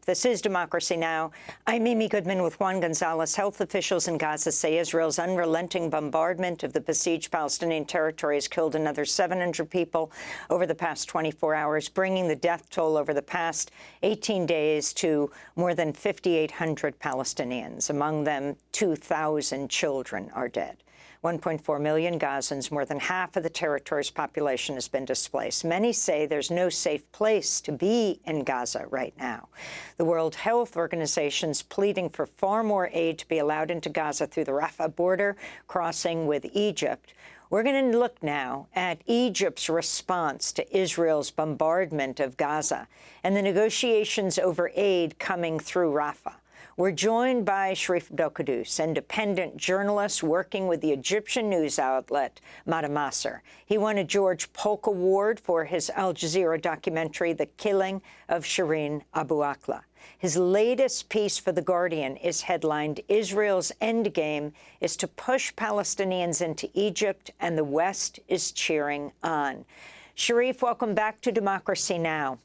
This is Democracy Now! I'm Amy Goodman with Juan Gonzalez. Health officials in Gaza say Israel's unrelenting bombardment of the besieged Palestinian territory has killed another 700 people over the past 24 hours, bringing the death toll over the past 18 days to more than 5,800 Palestinians. Among them, 2,000 children are dead. 1.4 million Gazans, more than half of the territory's population, has been displaced. Many say there's no safe place to be in Gaza right now. The World Health Organization's pleading for far more aid to be allowed into Gaza through the Rafah border crossing with Egypt. We're going to look now at Egypt's response to Israel's bombardment of Gaza and the negotiations over aid coming through Rafah. We're joined by Sharif Abdel Kouddous, independent journalist working with the Egyptian news outlet Mada Masr. He won a George Polk Award for his Al Jazeera documentary, The Killing of Shireen Abu Akleh. His latest piece for The Guardian is headlined, Israel's Endgame is to push Palestinians into Egypt, and the West is cheering on. Sharif, welcome back to Democracy Now!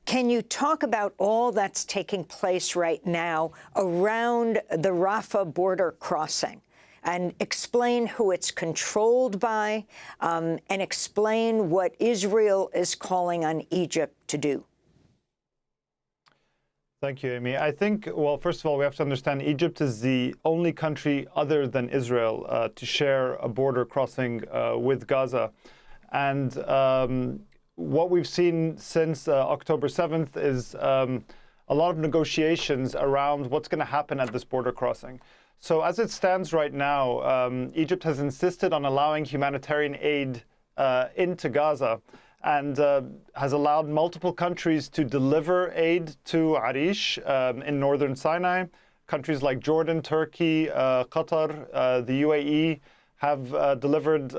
Can you talk about all that's taking place right now around the Rafah border crossing and explain who it's controlled by and explain what Israel is calling on Egypt to do? Thank you, Amy. I think, well, first of all, we have to understand Egypt is the only country other than Israel to share a border crossing with Gaza. And what we've seen since October 7th is a lot of negotiations around what's going to happen at this border crossing. So as it stands right now, Egypt has insisted on allowing humanitarian aid into Gaza and has allowed multiple countries to deliver aid to Arish in northern Sinai. Countries like Jordan, Turkey, Qatar, the UAE have delivered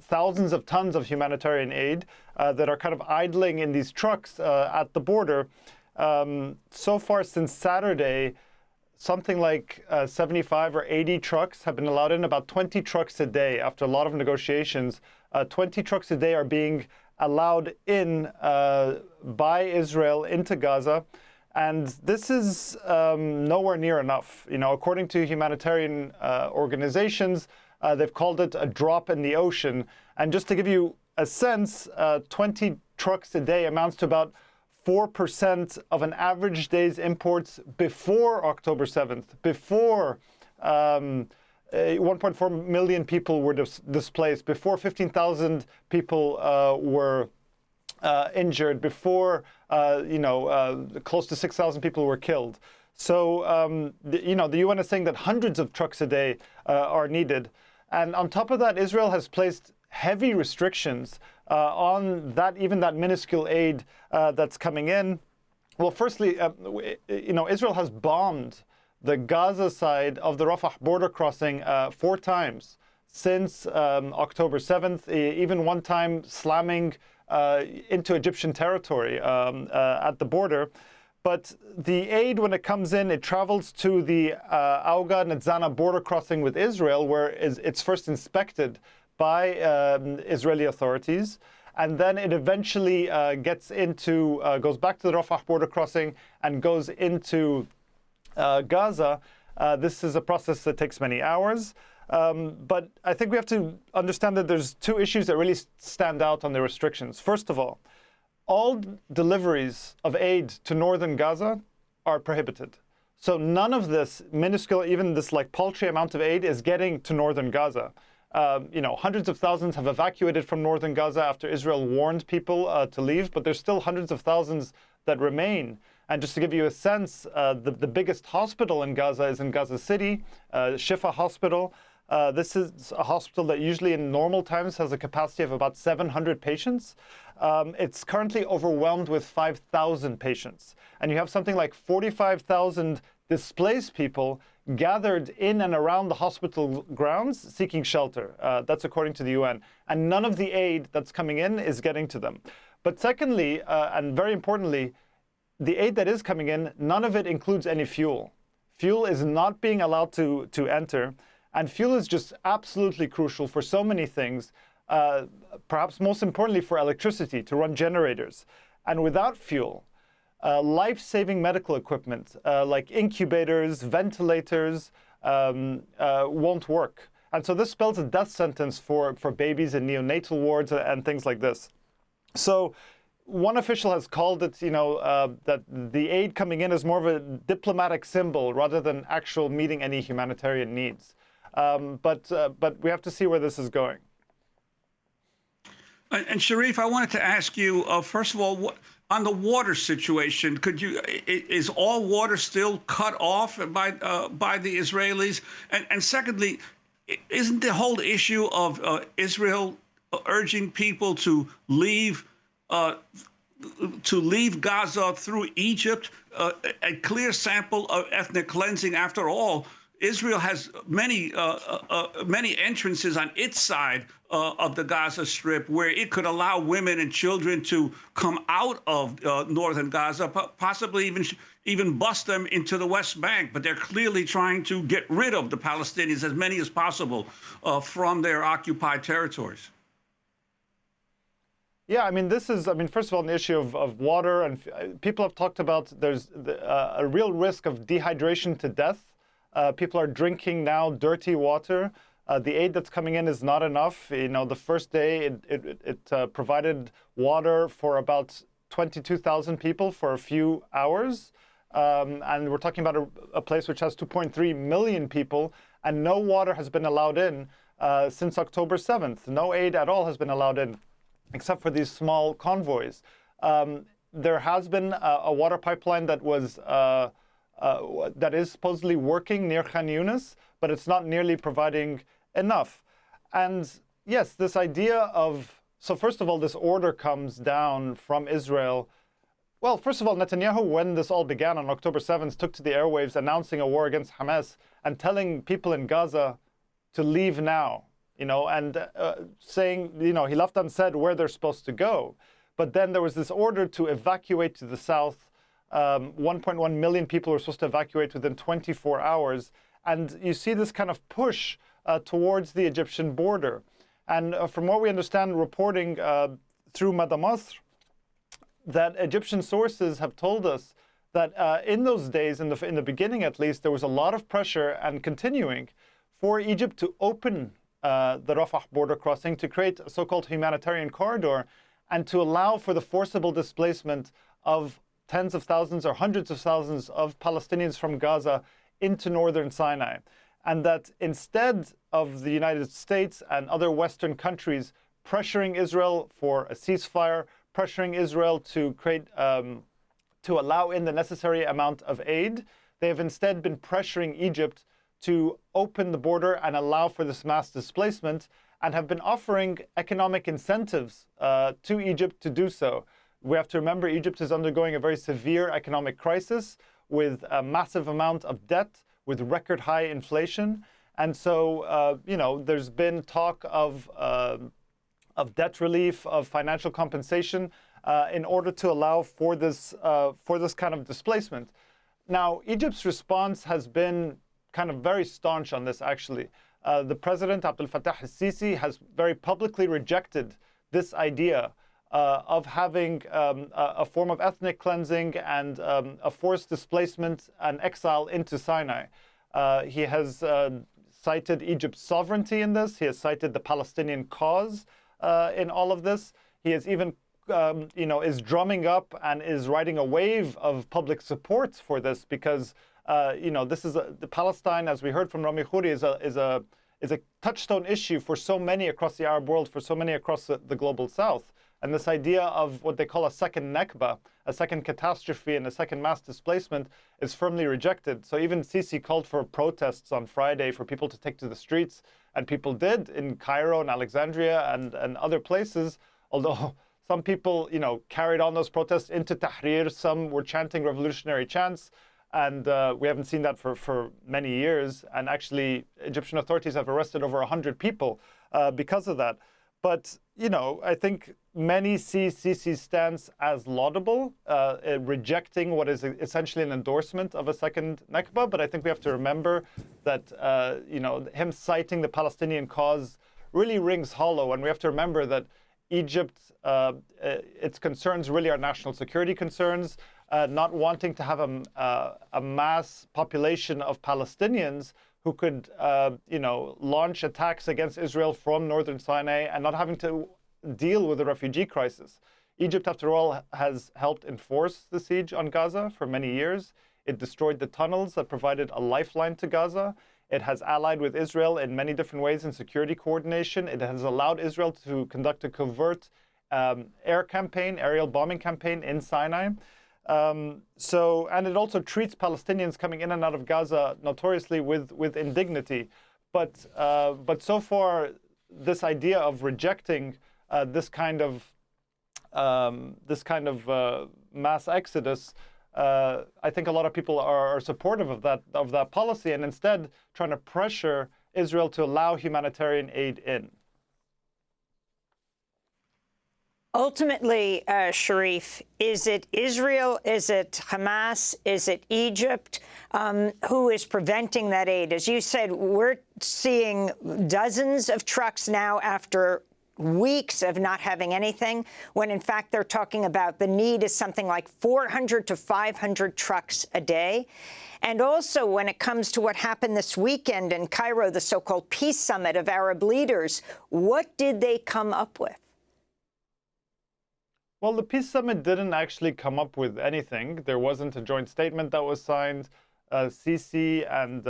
thousands of tons of humanitarian aid that are kind of idling in these trucks at the border. So far since Saturday, something like 75 or 80 trucks have been allowed in, about 20 trucks a day. After a lot of negotiations, 20 trucks a day are being allowed in by Israel into Gaza. And this is nowhere near enough. You know, according to humanitarian organizations, they've called it a drop in the ocean. And just to give you a sense, 20 trucks a day amounts to about 4% of an average day's imports before October 7th, before 1.4 million people were displaced, before 15,000 people were injured, before close to 6,000 people were killed. So, the UN is saying that hundreds of trucks a day are needed. And on top of that, Israel has placed heavy restrictions on even that minuscule aid that's coming in. Well, firstly, Israel has bombed the Gaza side of the Rafah border crossing 4 times since October 7th, even one time slamming into Egyptian territory at the border. But the aid, when it comes in, it travels to the Auga-Nitzana border crossing with Israel, where it's first inspected by Israeli authorities. And then it eventually goes back to the Rafah border crossing and goes into Gaza. This is a process that takes many hours. But I think we have to understand that there's 2 issues that really stand out on the restrictions. First of all deliveries of aid to northern Gaza are prohibited. So none of this minuscule, even this like paltry amount of aid is getting to northern Gaza. Hundreds of thousands have evacuated from northern Gaza after Israel warned people to leave, but there's still hundreds of thousands that remain. And just to give you a sense, the biggest hospital in Gaza is in Gaza City, Shifa Hospital. This is a hospital that usually in normal times has a capacity of about 700 patients. It's currently overwhelmed with 5,000 patients. And you have something like 45,000 displaced people gathered in and around the hospital grounds seeking shelter. That's according to the UN. And none of the aid that's coming in is getting to them. But secondly, and very importantly, the aid that is coming in, none of it includes any fuel. Fuel is not being allowed to enter. And fuel is just absolutely crucial for so many things, perhaps most importantly for electricity, to run generators. And without fuel, life-saving medical equipment like incubators, ventilators won't work. And so this spells a death sentence for babies in neonatal wards and things like this. So one official has called it, that the aid coming in is more of a diplomatic symbol rather than actual meeting any humanitarian needs. But we have to see where this is going. And Sharif, I wanted to ask you, first of all, on the water situation, is all water still cut off by the Israelis? And secondly, isn't the whole issue of Israel urging people to leave Gaza through Egypt a clear sample of ethnic cleansing? After all, Israel has many entrances on its side of the Gaza Strip where it could allow women and children to come out of northern Gaza, possibly even bust them into the West Bank. But they're clearly trying to get rid of the Palestinians, as many as possible, from their occupied territories. Yeah, I mean, this is, first of all, an issue of water, and people have talked about there's a real risk of dehydration to death. People are drinking now dirty water. The aid that's coming in is not enough. The first day it provided water for about 22,000 people for a few hours. And we're talking about a place which has 2.3 million people, and no water has been allowed in since October 7th. No aid at all has been allowed in, except for these small convoys. There has been a water pipeline that is supposedly working near Khan Yunis, but it's not nearly providing enough. And yes, this idea of, so first of all, this order comes down from Israel. Well, first of all, Netanyahu, when this all began on October 7th, took to the airwaves announcing a war against Hamas and telling people in Gaza to leave now, and saying, he left unsaid where they're supposed to go. But then there was this order to evacuate to the south. 1.1 million people were supposed to evacuate within 24 hours. And you see this kind of push towards the Egyptian border. And from what we understand, reporting through Madamasr, that Egyptian sources have told us that in those days, in the beginning at least, there was a lot of pressure and continuing for Egypt to open the Rafah border crossing, to create a so-called humanitarian corridor, and to allow for the forcible displacement of tens of thousands or hundreds of thousands of Palestinians from Gaza into northern Sinai. And that instead of the United States and other Western countries pressuring Israel for a ceasefire, pressuring Israel to allow in the necessary amount of aid, they have instead been pressuring Egypt to open the border and allow for this mass displacement, and have been offering economic incentives to Egypt to do so. We have to remember Egypt is undergoing a very severe economic crisis with a massive amount of debt, with record high inflation. And so, there's been talk of debt relief, of financial compensation in order to allow for this kind of displacement. Now, Egypt's response has been kind of very staunch on this, actually. The President Abdel Fattah el-Sisi has very publicly rejected this idea of having a form of ethnic cleansing and a forced displacement and exile into Sinai. He has cited Egypt's sovereignty in this. He has cited the Palestinian cause in all of this. He has even, is drumming up and is riding a wave of public support for this because, this is the Palestine, as we heard from Rami Khouri, is a touchstone issue for so many across the Arab world, for so many across the global South. And this idea of what they call a second Nakba, a second catastrophe and a second mass displacement, is firmly rejected. So even Sisi called for protests on Friday for people to take to the streets, and people did in Cairo and Alexandria and other places, although some people, carried on those protests into Tahrir. Some were chanting revolutionary chants, and we haven't seen that for many years. And actually, Egyptian authorities have arrested over 100 people because of that. But, I think many see Sisi's stance as laudable, rejecting what is essentially an endorsement of a second Nakba. But I think we have to remember that, him citing the Palestinian cause really rings hollow. And we have to remember that Egypt, its concerns really are national security concerns. not wanting to have a mass population of Palestinians who could, launch attacks against Israel from northern Sinai and not having to deal with the refugee crisis. Egypt, after all, has helped enforce the siege on Gaza for many years. It destroyed the tunnels that provided a lifeline to Gaza. It has allied with Israel in many different ways in security coordination. It has allowed Israel to conduct a covert aerial bombing campaign in Sinai. And it also treats Palestinians coming in and out of Gaza notoriously with indignity. But so far, this idea of rejecting this kind of mass exodus, I think a lot of people are supportive of that policy, and instead trying to pressure Israel to allow humanitarian aid in. Ultimately, Sharif, is it Israel, is it Hamas, is it Egypt who is preventing that aid? As you said, we're seeing dozens of trucks now after weeks of not having anything, when in fact they're talking about the need is something like 400 to 500 trucks a day. And also when it comes to what happened this weekend in Cairo, the so-called peace summit of Arab leaders, what did they come up with? Well, the peace summit didn't actually come up with anything. There wasn't a joint statement that was signed. Sisi and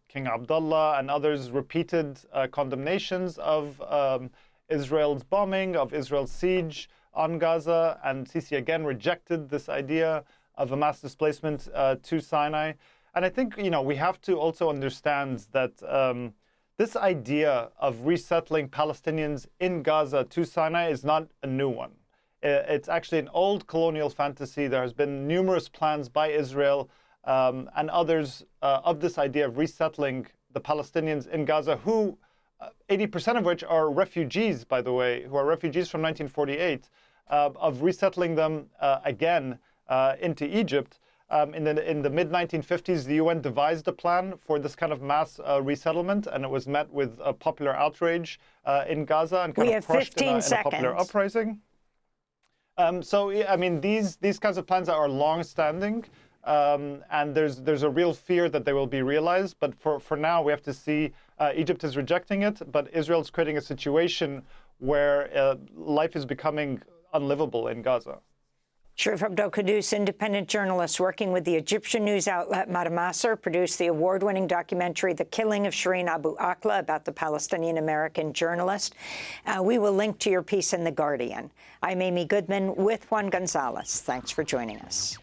King Abdullah and others repeated condemnations of Israel's bombing, of Israel's siege on Gaza, and Sisi again rejected this idea of a mass displacement to Sinai. And I think, we have to also understand that this idea of resettling Palestinians in Gaza to Sinai is not a new one. It's actually an old colonial fantasy. There has been numerous plans by Israel and others of this idea of resettling the Palestinians in Gaza, who 80% of which are refugees, by the way, who are refugees from 1948, of resettling them again into Egypt. In the mid-1950s, the UN devised a plan for this kind of mass resettlement, and it was met with a popular outrage in Gaza and kind of crushed in a popular uprising. These kinds of plans are long-standing, and there's a real fear that they will be realized. But for now, we have to see Egypt is rejecting it, but Israel is creating a situation where life is becoming unlivable in Gaza. Sharif Abdel Kouddous, independent journalist working with the Egyptian news outlet Madamasser, produced the award-winning documentary The Killing of Shireen Abu Akleh about the Palestinian-American journalist. We will link to your piece in The Guardian. I'm Amy Goodman with Juan Gonzalez. Thanks for joining us.